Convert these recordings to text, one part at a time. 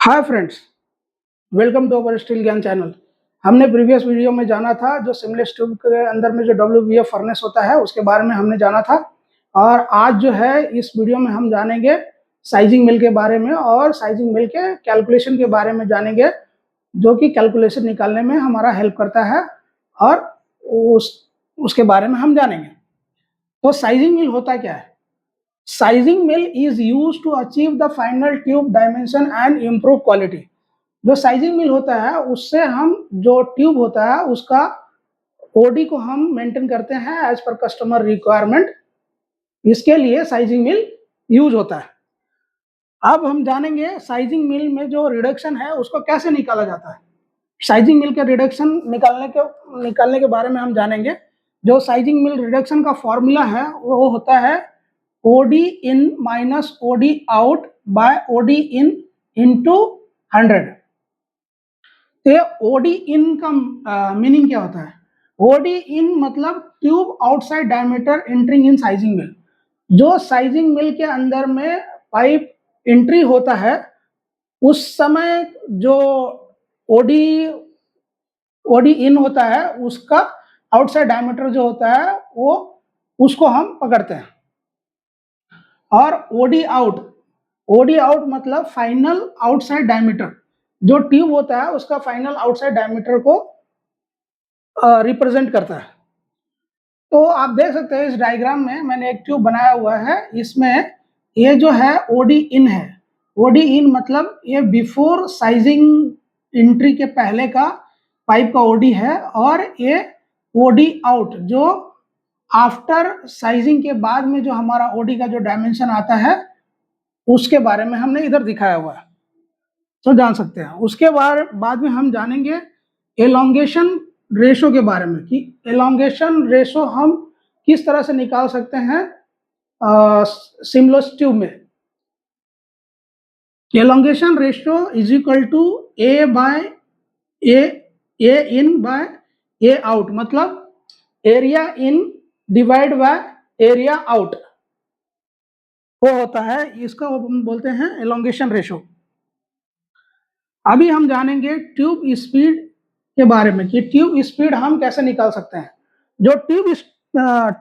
Hi friends, welcome to our steel Gyan channel. हमने previous video में जाना था जो सिमलेस ट्यूब के अंदर में जो WBF फर्नेस होता है उसके बारे में हमने जाना था। और आज जो है इस वीडियो में हम जानेंगे साइजिंग मिल के बारे में और साइजिंग मिल के कैलकुलेशन के बारे में जानेंगे, जो कि कैलकुलेशन निकालने में हमारा हेल्प करता है और उसके बारे में हम जानेंगे। तो साइजिंग मिल होता क्या है? Sizing mill is used to achieve the final tube dimension and improve quality. जो साइजिंग मिल होता है उससे हम जो ट्यूब होता है उसका ओडी को हम मेंटेन करते हैं एज पर कस्टमर रिक्वायरमेंट। इसके लिए साइजिंग मिल यूज होता है। अब हम जानेंगे साइजिंग मिल में जो रिडक्शन है उसको कैसे निकाला जाता है। साइजिंग मिल के रिडक्शन निकालने के बारे में हम जानेंगे। जो साइजिंग मिल रिडक्शन का फॉर्मूला है वो होता है OD in minus OD out by OD in into 100। तो ओडी इन का मीनिंग क्या होता है? ओडी इन मतलब tube outside diameter entering in sizing mill. जो साइजिंग मिल के अंदर में पाइप एंट्री होता है उस समय जो ओडी ओडी इन होता है उसका आउटसाइड डायमीटर जो होता है वो उसको हम पकड़ते हैं। और ओडी आउट मतलब फाइनल आउटसाइड डायमीटर। जो ट्यूब होता है उसका फाइनल आउटसाइड डायमीटर को रिप्रेजेंट करता है। तो आप देख सकते हैं इस डायग्राम में मैंने एक ट्यूब बनाया हुआ है। इसमें ये जो है ओडी इन है। ओडी इन मतलब ये बिफोर साइजिंग एंट्री के पहले का पाइप का ओडी है, और ये ओडी आउट जो आफ्टर साइजिंग के बाद में जो हमारा ओडी का जो डायमेंशन आता है उसके बारे में हमने इधर दिखाया हुआ है, तो जान सकते हैं। उसके बाद में हम जानेंगे एलोंगेशन रेशो के बारे में कि एलोंगेशन रेशो हम किस तरह से निकाल सकते हैं सिमलेस ट्यूब में। Elongation ratio is equal to A by A in by A out, मतलब area in divide by area out वो होता है। इसका हम बोलते हैं एलोंगेशन रेशो। अभी हम जानेंगे ट्यूब स्पीड के बारे में कि ट्यूब स्पीड हम कैसे निकाल सकते हैं। जो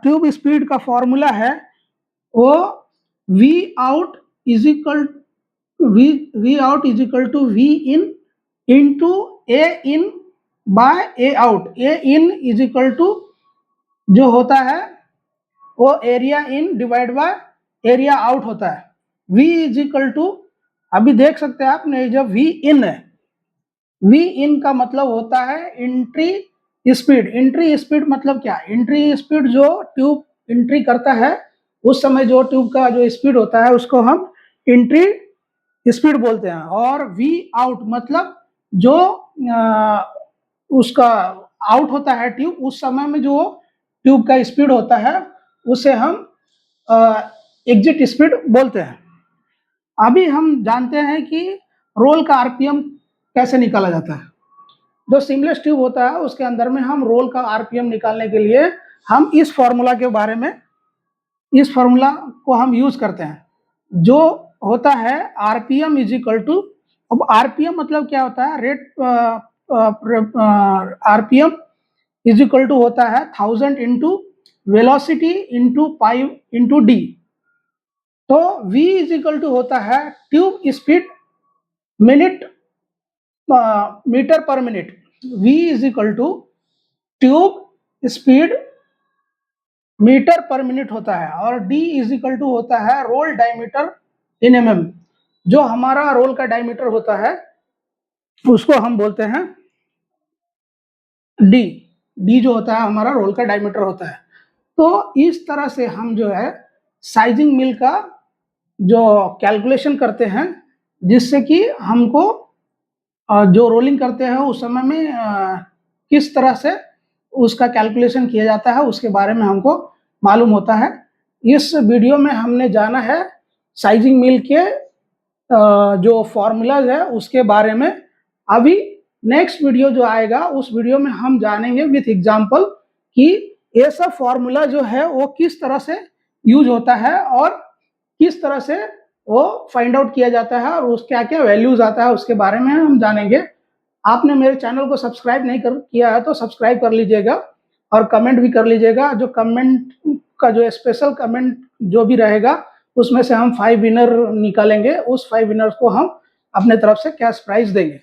ट्यूब स्पीड का फॉर्मूला है वो V out is equal to V in into A in by A out. A in is equal to जो होता है वो area in divide by area out होता है। वी इज इक्वल टू, अभी देख सकते हैं आपने जब वी इन है, वी इन का मतलब होता है एंट्री स्पीड। एंट्री स्पीड मतलब क्या? एंट्री स्पीड जो ट्यूब एंट्री करता है उस समय जो ट्यूब का जो स्पीड होता है उसको हम एंट्री स्पीड बोलते हैं। और वी आउट मतलब जो उसका आउट होता है ट्यूब उस समय में जो ट्यूब का स्पीड होता है उसे हम एग्जिट स्पीड बोलते हैं। अभी हम जानते हैं कि रोल का आरपीएम कैसे निकाला जाता है। जो सिमलेस ट्यूब होता है उसके अंदर में हम रोल का आरपीएम निकालने के लिए हम इस फॉर्मूला के बारे में, इस फॉर्मूला को हम यूज करते हैं जो होता है आरपीएम इज इक्वल टू, अब आरपीएम मतलब क्या होता है? आरपीएम इज इक्वल टू होता है 1000 into velocity into pi into D. तो v इज इक्वल टू होता है tube speed minute metre per minute. v is equal to tube speed metre per minute होता है। और d इज इक्वल टू होता है रोल डायमीटर इन mm। जो हमारा रोल का डायमीटर होता है उसको हम बोलते हैं d। d जो होता है हमारा रोल का डायमीटर होता है। तो इस तरह से हम जो है साइजिंग मिल का जो कैलकुलेशन करते हैं जिससे कि हमको जो रोलिंग करते हैं उस समय में किस तरह से उसका कैलकुलेशन किया जाता है उसके बारे में हमको मालूम होता है। इस वीडियो में हमने जाना है साइजिंग मिल के जो फॉर्मूलाज है उसके बारे में। अभी नेक्स्ट वीडियो जो आएगा उस वीडियो में हम जानेंगे विथ एग्जांपल कि ये सब फॉर्मूला जो है वो किस तरह से यूज होता है और किस तरह से वो फाइंड आउट किया जाता है और उस क्या-क्या वैल्यूज़ आता है उसके बारे में हम जानेंगे। आपने मेरे चैनल को सब्सक्राइब नहीं किया है तो सब्सक्राइब कर लीजिएगा और कमेंट भी कर लीजिएगा। जो कमेंट का जो स्पेशल कमेंट जो भी रहेगा उसमें से हम 5 विनर निकालेंगे, उस 5 विनर्स को हम अपने तरफ से कैश प्राइज़ देंगे।